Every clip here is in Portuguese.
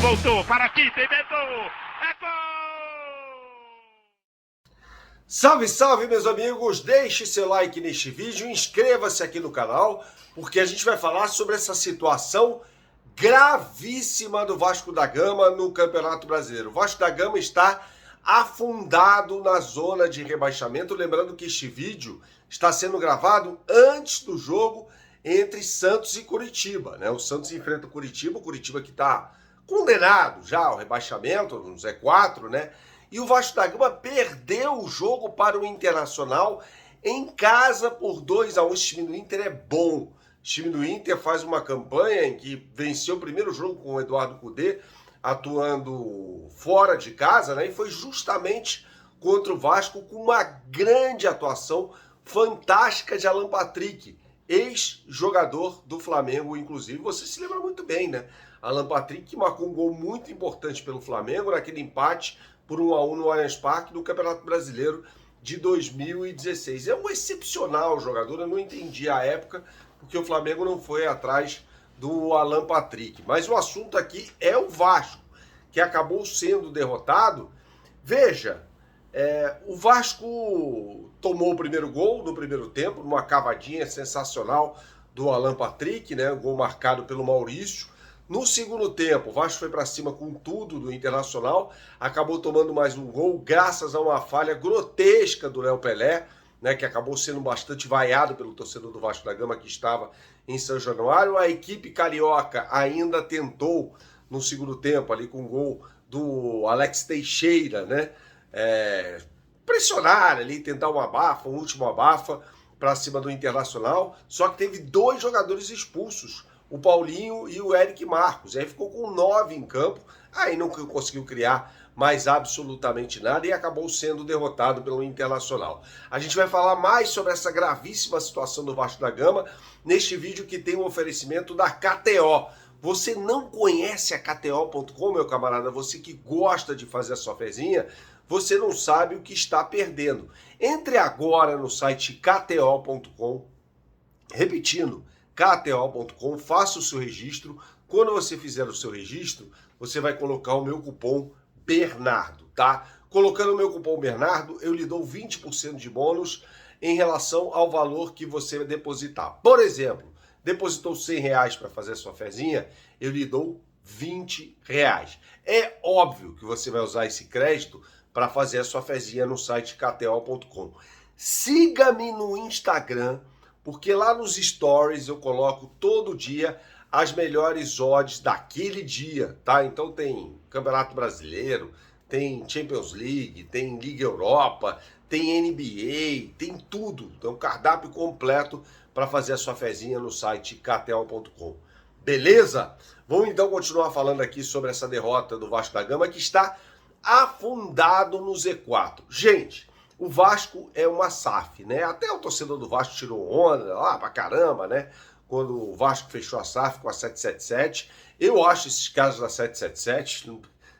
voltou para aqui, tem Beto, é gol! Salve, salve, meus amigos! Deixe seu like neste vídeo, inscreva-se aqui no canal, porque a gente vai falar sobre essa situação gravíssima do Vasco da Gama no Campeonato Brasileiro. O Vasco da Gama está afundado na zona de rebaixamento. Lembrando que este vídeo está sendo gravado antes do jogo entre Santos e Curitiba, né? O Santos enfrenta o Curitiba que está condenado já ao rebaixamento, no Z4, né? E o Vasco da Gama perdeu o jogo para o Internacional em casa por 2-1. Esse time do Inter é bom. O time do Inter faz uma campanha em que venceu o primeiro jogo com o Eduardo Cudê, atuando fora de casa, né? E foi justamente contra o Vasco com uma grande atuação fantástica de Alan Patrick, ex-jogador do Flamengo, inclusive. Você se lembra muito bem, né? Alan Patrick, que marcou um gol muito importante pelo Flamengo naquele empate por 1-1 no Allianz Parque no Campeonato Brasileiro de 2016. É um excepcional jogador, eu não entendi a época porque o Flamengo não foi atrás do Alan Patrick. Mas o assunto aqui é o Vasco, que acabou sendo derrotado. Veja, o Vasco tomou o primeiro gol no primeiro tempo, numa cavadinha sensacional do Alan Patrick, né? Gol marcado pelo Maurício. No segundo tempo, o Vasco foi para cima com tudo do Internacional, acabou tomando mais um gol, graças a uma falha grotesca do Léo Pelé, né, que acabou sendo bastante vaiado pelo torcedor do Vasco da Gama que estava em São Januário. A equipe carioca ainda tentou, no segundo tempo, ali com o gol do Alex Teixeira, né, pressionar ali, tentar um abafa, um último abafa para cima do Internacional, só que teve 2 jogadores expulsos, o Paulinho e o Eric Marcos. Aí ficou com 9 em campo, aí não conseguiu criar mais absolutamente nada e acabou sendo derrotado pelo Internacional. A gente vai falar mais sobre essa gravíssima situação do Vasco da Gama neste vídeo que tem um oferecimento da KTO. Você não conhece a KTO.com, meu camarada? Você que gosta de fazer a sua fezinha, você não sabe o que está perdendo. Entre agora no site KTO.com, repetindo, KTO.com, faça o seu registro. Quando você fizer o seu registro, você vai colocar o meu cupom Bernardo, tá? Colocando o meu cupom Bernardo, eu lhe dou 20% de bônus em relação ao valor que você depositar. Por exemplo, depositou R$100 para fazer a sua fezinha, eu lhe dou R$20. É óbvio que você vai usar esse crédito para fazer a sua fezinha no site KTO.com. Siga-me no Instagram, porque lá nos stories eu coloco todo dia as melhores odds daquele dia, tá? Então tem Campeonato Brasileiro, tem Champions League, tem Liga Europa, tem NBA, tem tudo. Então cardápio completo para fazer a sua fezinha no site KTO.com. Beleza? Vamos então continuar falando aqui sobre essa derrota do Vasco da Gama, que está afundado no Z4. Gente, o Vasco é uma SAF, né? Até o torcedor do Vasco tirou onda lá pra caramba, né? Quando o Vasco fechou a SAF com a 777. Eu acho esses casos da 777,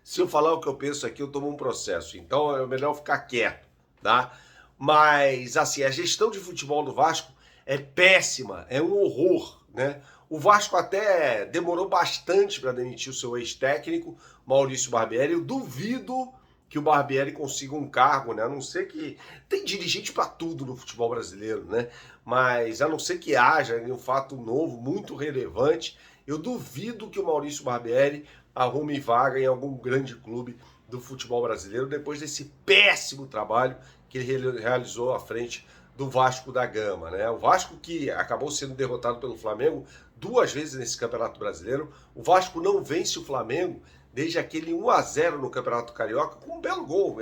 se eu falar o que eu penso aqui, eu tomo um processo. Então é melhor ficar quieto, tá? Mas, assim, a gestão de futebol do Vasco é péssima, é um horror, né? O Vasco até demorou bastante para demitir o seu ex-técnico, Maurício Barbieri. Eu duvido que o Barbieri consiga um cargo, né? A não ser que... Tem dirigente para tudo no futebol brasileiro, né? Mas a não ser que haja um fato novo, muito relevante, eu duvido que o Maurício Barbieri arrume vaga em algum grande clube do futebol brasileiro depois desse péssimo trabalho que ele realizou à frente do Vasco da Gama, né? O Vasco que acabou sendo derrotado pelo Flamengo 2 vezes nesse Campeonato Brasileiro. O Vasco não vence o Flamengo desde aquele 1-0 no Campeonato Carioca, com um belo gol,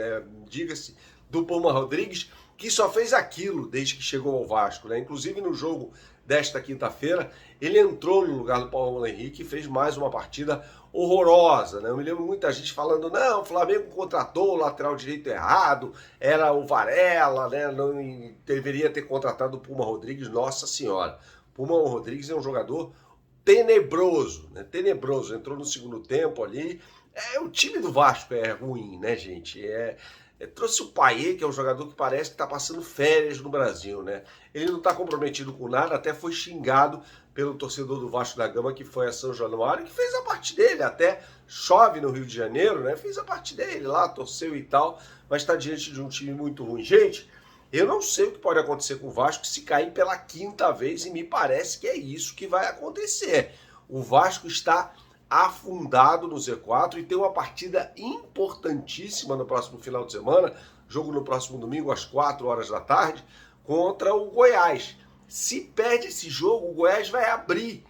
diga-se, do Puma Rodrigues, que só fez aquilo desde que chegou ao Vasco, né? Inclusive no jogo desta quinta-feira, ele entrou no lugar do Paulo Henrique e fez mais uma partida horrorosa, né? Eu me lembro muita gente falando, não, o Flamengo contratou o lateral direito errado, era o Varela, né? Não deveria ter contratado o Puma Rodrigues. Nossa Senhora, Puma Rodrigues é um jogador tenebroso, né? Tenebroso, entrou no segundo tempo ali. O time do Vasco é ruim, né, gente? Trouxe o Payet, que é um jogador que parece que está passando férias no Brasil, né? Ele não está comprometido com nada, até foi xingado pelo torcedor do Vasco da Gama, que foi a São Januário, que fez a parte dele, até chove no Rio de Janeiro, né? Fez a parte dele lá, torceu e tal, mas está diante de um time muito ruim. Gente, eu não sei o que pode acontecer com o Vasco se cair pela 5ª vez, e me parece que é isso que vai acontecer. O Vasco está afundado no Z4 e tem uma partida importantíssima no próximo final de semana, jogo no próximo domingo às 4 horas da tarde, contra o Goiás. Se perde esse jogo, o Goiás vai abrir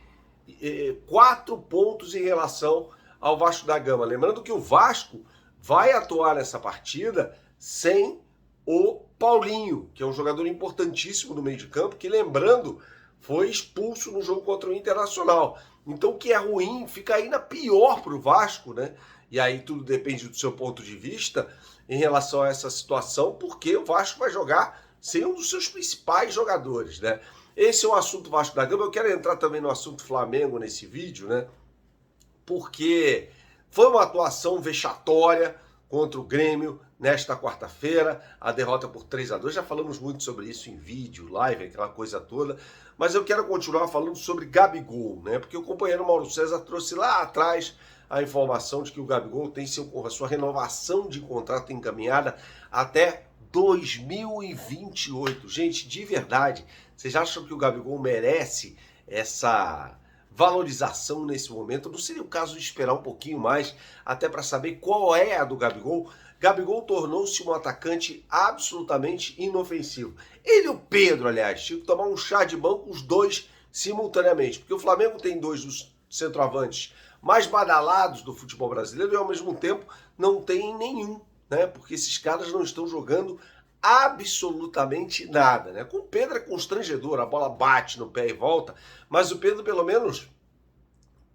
4 pontos em relação ao Vasco da Gama. Lembrando que o Vasco vai atuar nessa partida sem o Paulinho, que é um jogador importantíssimo no meio de campo, que, lembrando, foi expulso no jogo contra o Internacional. Então, o que é ruim fica ainda pior para o Vasco, né? E aí tudo depende do seu ponto de vista em relação a essa situação, porque o Vasco vai jogar sem um dos seus principais jogadores, né? Esse é o assunto Vasco da Gama. Eu quero entrar também no assunto Flamengo nesse vídeo, né? Porque foi uma atuação vexatória contra o Grêmio nesta quarta-feira, a derrota por 3-2. Já falamos muito sobre isso em vídeo, live, aquela coisa toda. Mas eu quero continuar falando sobre Gabigol, né? Porque o companheiro Mauro César trouxe lá atrás a informação de que o Gabigol tem a sua renovação de contrato encaminhada até 2028. Gente, de verdade, vocês acham que o Gabigol merece essa valorização nesse momento? Não seria o caso de esperar um pouquinho mais, até para saber qual é a do Gabigol? Gabigol tornou-se um atacante absolutamente inofensivo. Ele e o Pedro, aliás, tinham que tomar um chá de banco os dois simultaneamente, porque o Flamengo tem 2 dos centroavantes mais badalados do futebol brasileiro e, ao mesmo tempo, não tem nenhum, né? Porque esses caras não estão jogando absolutamente nada, né? Com o Pedro é constrangedor, a bola bate no pé e volta, mas o Pedro, pelo menos,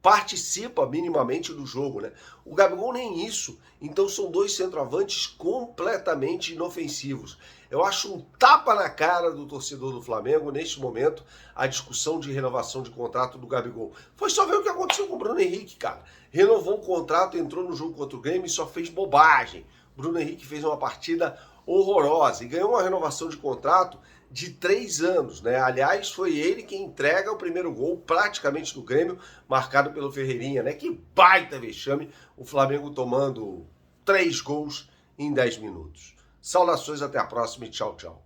participa minimamente do jogo, né? O Gabigol nem isso. Então são 2 centroavantes completamente inofensivos. Eu acho um tapa na cara do torcedor do Flamengo, neste momento, a discussão de renovação de contrato do Gabigol. Foi só ver o que aconteceu com o Bruno Henrique, cara. Renovou o contrato, entrou no jogo contra o Grêmio e só fez bobagem. Bruno Henrique fez uma partida horrorosa e ganhou uma renovação de contrato de 3 anos, né? Aliás, foi ele quem entrega o primeiro gol praticamente do Grêmio, marcado pelo Ferreirinha, né? Que baita vexame, o Flamengo tomando 3 gols em 10 minutos. Saudações, até a próxima e tchau, tchau.